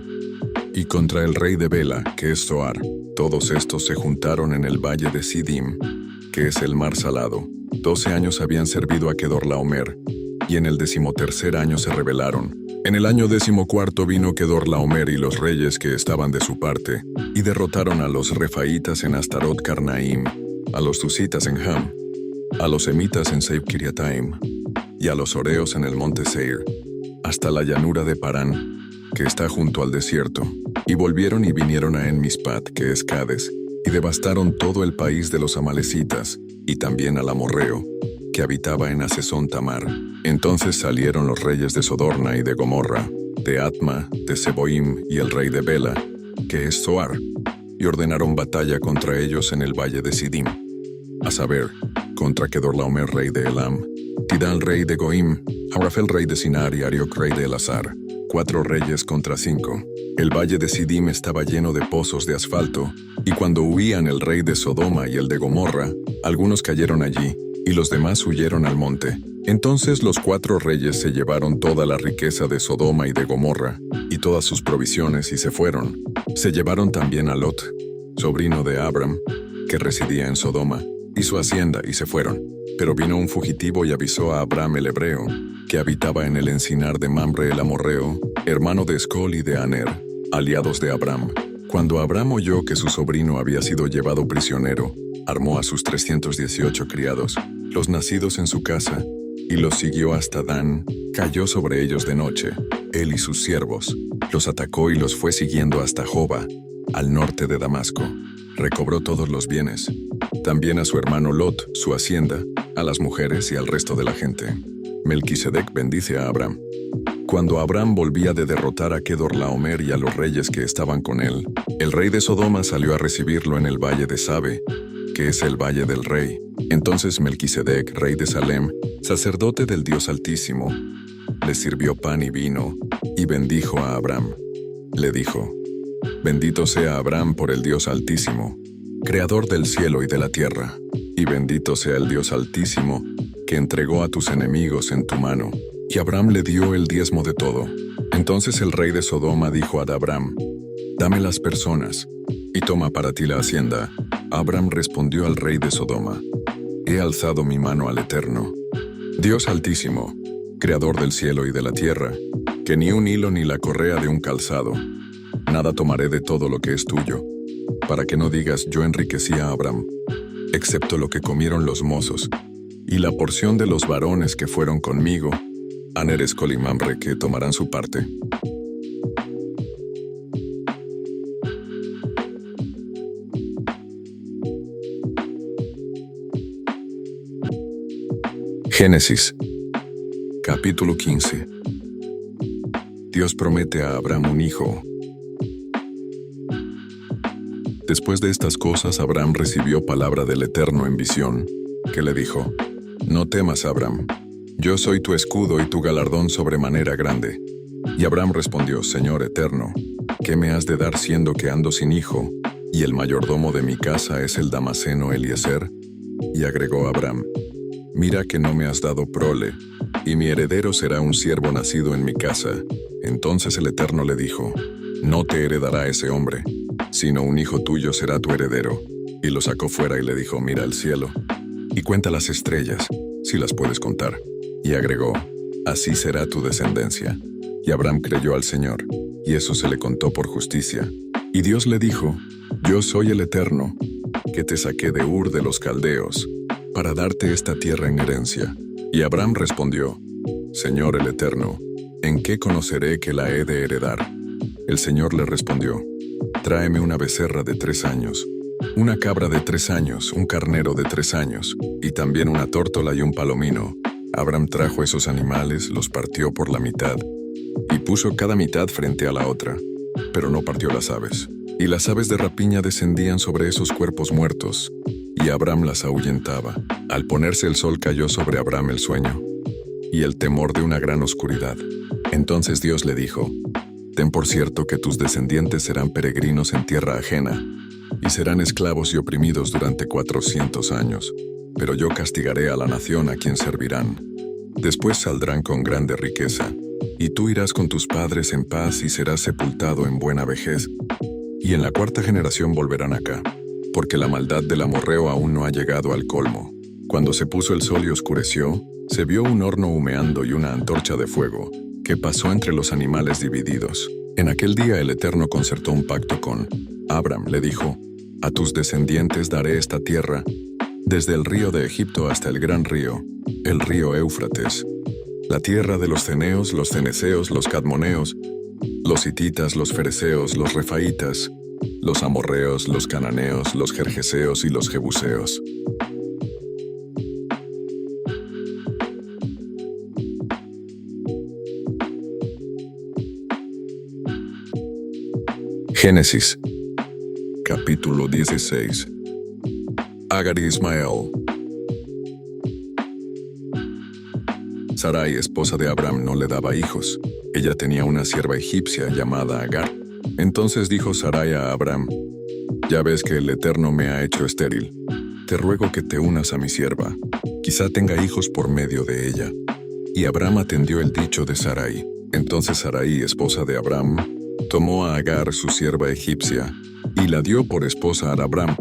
y contra el rey de Bela, que es Zoar. Todos estos se juntaron en el valle de Sidim, que es el mar salado. 12 años habían servido a Kedorlaomer, y en el 13º año se rebelaron. En el año 14 vino Kedorlaomer y los reyes que estaban de su parte, y derrotaron a los refaitas en Astarot Carnaim, a los Zusitas en Ham, a los Emitas en Seib Kiriataim, y a los Oreos en el monte Seir, hasta la llanura de Parán, que está junto al desierto. Y volvieron y vinieron a En-Mispat, que es Cades, y devastaron todo el país de los amalecitas, y también al amorreo, que habitaba en Hasezón Tamar. Entonces salieron los reyes de Sodorna y de Gomorra, de Atma, de Seboim y el rey de Bela, que es Zoar, y ordenaron batalla contra ellos en el valle de Sidim, a saber, contra Kedorlaomer, rey de Elam, Tidal, rey de Goim, Amrafel, rey de Sinar, y Arioc, rey de Elazar. 4 reyes contra 5. El valle de Sidim estaba lleno de pozos de asfalto, y cuando huían el rey de Sodoma y el de Gomorra, algunos cayeron allí, y los demás huyeron al monte. Entonces los 4 reyes se llevaron toda la riqueza de Sodoma y de Gomorra, y todas sus provisiones, y se fueron. Se llevaron también a Lot, sobrino de Abram, que residía en Sodoma, y su hacienda, y se fueron. Pero vino un fugitivo y avisó a Abram el hebreo, que habitaba en el encinar de Mamre el amorreo, hermano de Escol y de Aner, aliados de Abram. Cuando Abram oyó que su sobrino había sido llevado prisionero, armó a sus 318 criados, los nacidos en su casa, y los siguió hasta Dan. Cayó sobre ellos de noche, él y sus siervos, los atacó y los fue siguiendo hasta Joba, al norte de Damasco. Recobró todos los bienes, también a su hermano Lot, su hacienda, a las mujeres y al resto de la gente. Melquisedec bendice a Abram. Cuando Abram volvía de derrotar a Kedorlaomer y a los reyes que estaban con él, el rey de Sodoma salió a recibirlo en el valle de Sabe, que es el valle del rey. Entonces Melquisedec, rey de Salem, sacerdote del Dios Altísimo, le sirvió pan y vino, y bendijo a Abram. Le dijo: Bendito sea Abram por el Dios Altísimo, creador del cielo y de la tierra, y bendito sea el Dios Altísimo, que entregó a tus enemigos en tu mano. Y Abram le dio el diezmo de todo. Entonces el rey de Sodoma dijo a Abram: Dame las personas, y toma para ti la hacienda. Abram respondió al rey de Sodoma: He alzado mi mano al Eterno, Dios Altísimo, creador del cielo y de la tierra, que ni un hilo ni la correa de un calzado, nada tomaré de todo lo que es tuyo, para que no digas yo enriquecí a Abram, excepto lo que comieron los mozos, y la porción de los varones que fueron conmigo, Aner, Escol y Mamre, que tomarán su parte. Génesis, capítulo 15. Dios promete a Abram un hijo. Después de estas cosas, Abram recibió palabra del Eterno en visión, que le dijo: No temas, Abram, yo soy tu escudo y tu galardón sobremanera grande. Y Abram respondió: Señor Eterno, ¿qué me has de dar siendo que ando sin hijo, y el mayordomo de mi casa es el Damaseno Eliezer? Y agregó Abram: Mira que no me has dado prole, y mi heredero será un siervo nacido en mi casa. Entonces el Eterno le dijo: No te heredará ese hombre, sino un hijo tuyo será tu heredero. Y lo sacó fuera y le dijo: Mira el cielo, y cuenta las estrellas, si las puedes contar. Y agregó: Así será tu descendencia. Y Abram creyó al Señor, y eso se le contó por justicia. Y Dios le dijo: Yo soy el Eterno, que te saqué de Ur de los Caldeos, para darte esta tierra en herencia. Y Abram respondió: Señor el Eterno, ¿en qué conoceré que la he de heredar? El Señor le respondió: Tráeme una becerra de 3 años, una cabra de 3 años, un carnero de 3 años, y también una tórtola y un palomino. Abram trajo esos animales, los partió por la mitad, y puso cada mitad frente a la otra, pero no partió las aves. Y las aves de rapiña descendían sobre esos cuerpos muertos, y Abram las ahuyentaba. Al ponerse el sol cayó sobre Abram el sueño, y el temor de una gran oscuridad. Entonces Dios le dijo: Ten por cierto que tus descendientes serán peregrinos en tierra ajena, y serán esclavos y oprimidos durante 400 años, pero yo castigaré a la nación a quien servirán. Después saldrán con grande riqueza, y tú irás con tus padres en paz y serás sepultado en buena vejez. Y en la 4ª generación volverán acá, porque la maldad del amorreo aún no ha llegado al colmo. Cuando se puso el sol y oscureció, se vio un horno humeando y una antorcha de fuego, que pasó entre los animales divididos. En aquel día el Eterno concertó un pacto con Abram. Le dijo: a tus descendientes daré esta tierra, desde el río de Egipto hasta el gran río, el río Éufrates, la tierra de los ceneos, los ceneseos, los cadmoneos, los hititas, los fereceos, los refaitas, los amorreos, los cananeos, los gergeseos y los jebuseos. Génesis, capítulo 16. Agar y Ismael. Sarai, esposa de Abram, no le daba hijos. Ella tenía una sierva egipcia llamada Agar. Entonces dijo Sarai a Abram: ya ves que el Eterno me ha hecho estéril. Te ruego que te unas a mi sierva. Quizá tenga hijos por medio de ella. Y Abram atendió el dicho de Sarai. Entonces Sarai, esposa de Abram, tomó a Agar, su sierva egipcia, y la dio por esposa a Abram,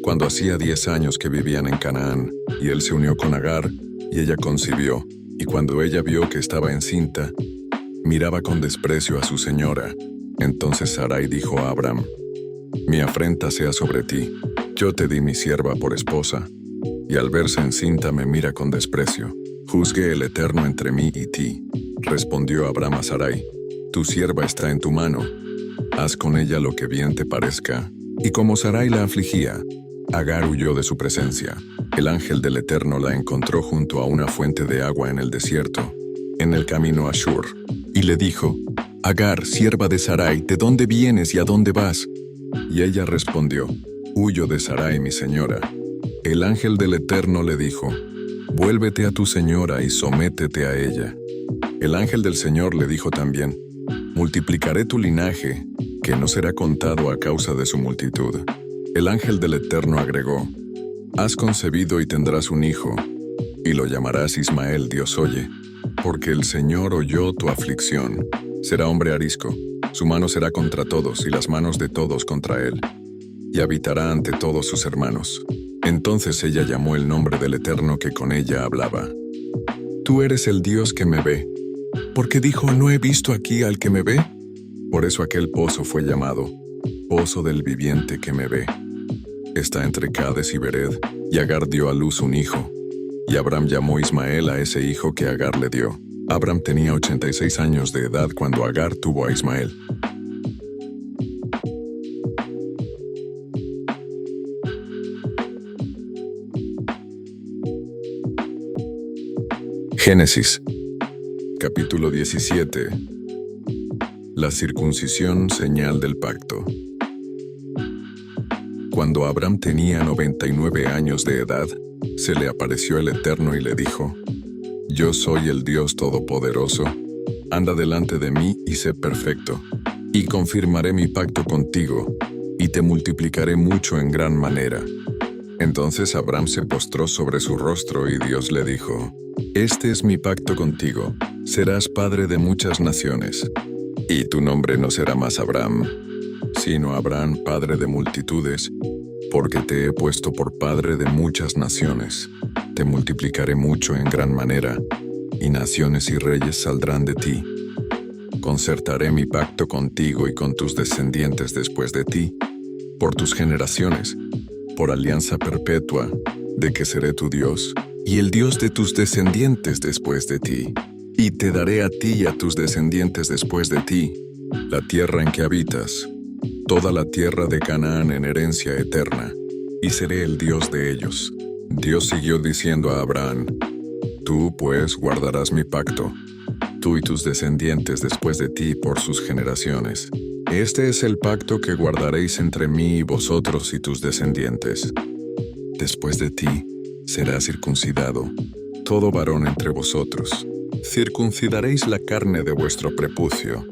cuando hacía 10 años que vivían en Canaán, y él se unió con Agar, y ella concibió, y cuando ella vio que estaba encinta, miraba con desprecio a su señora. Entonces Sarai dijo a Abram: mi afrenta sea sobre ti, yo te di mi sierva por esposa, y al verse encinta me mira con desprecio. Juzgue el Eterno entre mí y ti. Respondió Abram a Sarai: tu sierva está en tu mano, haz con ella lo que bien te parezca. Y como Sarai la afligía, Agar huyó de su presencia. El ángel del Eterno la encontró junto a una fuente de agua en el desierto, en el camino a Shur, y le dijo: Agar, sierva de Sarai, ¿de dónde vienes y a dónde vas? Y ella respondió: huyo de Sarai, mi señora. El ángel del Eterno le dijo: vuélvete a tu señora y sométete a ella. El ángel del Señor le dijo también: multiplicaré tu linaje, que no será contado a causa de su multitud. El ángel del Eterno agregó: has concebido y tendrás un hijo, y lo llamarás Ismael, Dios oye, porque el Señor oyó tu aflicción. Será hombre arisco, su mano será contra todos y las manos de todos contra él, y habitará ante todos sus hermanos. Entonces ella llamó el nombre del Eterno que con ella hablaba: tú eres el Dios que me ve. Porque dijo: no he visto aquí al que me ve. Por eso aquel pozo fue llamado Pozo del Viviente que me ve. Está entre Cades y Bered, y Agar dio a luz un hijo. Y Abram llamó Ismael a ese hijo que Agar le dio. Abram tenía 86 años de edad cuando Agar tuvo a Ismael. Génesis, capítulo 17. La circuncisión, señal del pacto. Cuando Abram tenía 99 años de edad, se le apareció el Eterno y le dijo: yo soy el Dios Todopoderoso, anda delante de mí y sé perfecto, y confirmaré mi pacto contigo, y te multiplicaré mucho en gran manera. Entonces Abram se postró sobre su rostro y Dios le dijo: este es mi pacto contigo, serás padre de muchas naciones. Y tu nombre no será más Abram, sino Abraham, padre de multitudes, porque te he puesto por padre de muchas naciones. Te multiplicaré mucho en gran manera, y naciones y reyes saldrán de ti. Concertaré mi pacto contigo y con tus descendientes después de ti, por tus generaciones, por alianza perpetua, de que seré tu Dios, y el Dios de tus descendientes después de ti. Y te daré a ti y a tus descendientes después de ti la tierra en que habitas, toda la tierra de Canaán en herencia eterna, y seré el Dios de ellos. Dios siguió diciendo a Abraham: tú, pues, guardarás mi pacto, tú y tus descendientes después de ti por sus generaciones. Este es el pacto que guardaréis entre mí y vosotros y tus descendientes. Después de ti será circuncidado todo varón entre vosotros. Circuncidaréis la carne de vuestro prepucio.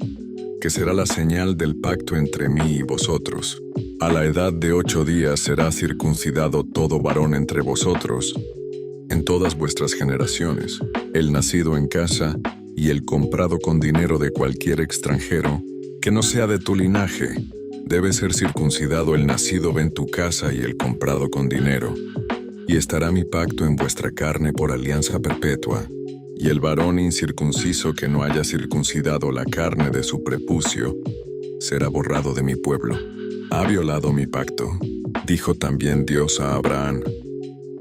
que será la señal del pacto entre mí y vosotros. A la edad de 8 días será circuncidado todo varón entre vosotros, en todas vuestras generaciones, el nacido en casa y el comprado con dinero de cualquier extranjero, que no sea de tu linaje. Debe ser circuncidado el nacido en tu casa y el comprado con dinero. Y estará mi pacto en vuestra carne por alianza perpetua. Y el varón incircunciso que no haya circuncidado la carne de su prepucio, será borrado de mi pueblo. Ha violado mi pacto. Dijo también Dios a Abraham: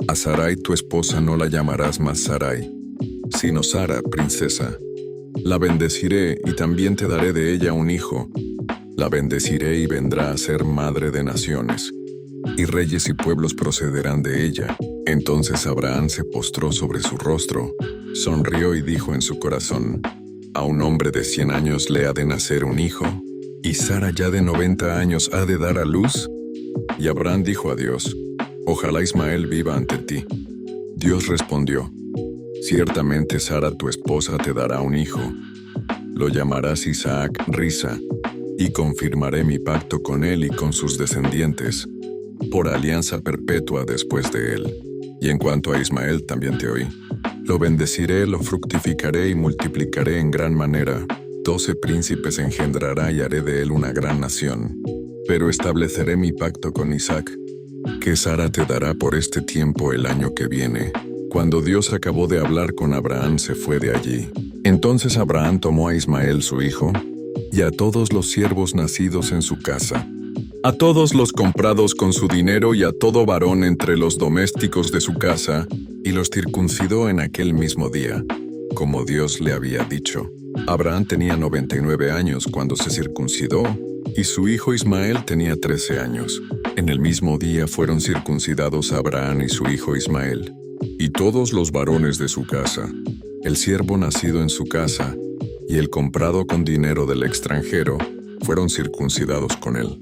a Sarai tu esposa no la llamarás más Sarai, sino Sara, princesa. La bendeciré y también te daré de ella un hijo. La bendeciré y vendrá a ser madre de naciones, y reyes y pueblos procederán de ella. Entonces Abraham se postró sobre su rostro, sonrió y dijo en su corazón: a un hombre de 100 años le ha de nacer un hijo, y Sara ya de 90 años ha de dar a luz. Y Abraham dijo a Dios: ojalá Ismael viva ante ti. Dios respondió: ciertamente Sara tu esposa te dará un hijo. Lo llamarás Isaac Risa, y confirmaré mi pacto con él y con sus descendientes, por alianza perpetua después de él. Y en cuanto a Ismael también te oí. Lo bendeciré, lo fructificaré y multiplicaré en gran manera. 12 príncipes engendrará y haré de él una gran nación. Pero estableceré mi pacto con Isaac, que Sara te dará por este tiempo el año que viene. Cuando Dios acabó de hablar con Abraham, se fue de allí. Entonces Abraham tomó a Ismael su hijo, y a todos los siervos nacidos en su casa, a todos los comprados con su dinero y a todo varón entre los domésticos de su casa, y los circuncidó en aquel mismo día, como Dios le había dicho. Abraham tenía 99 años cuando se circuncidó, y su hijo Ismael tenía 13 años. En el mismo día fueron circuncidados Abraham y su hijo Ismael, y todos los varones de su casa, el siervo nacido en su casa, y el comprado con dinero del extranjero, fueron circuncidados con él.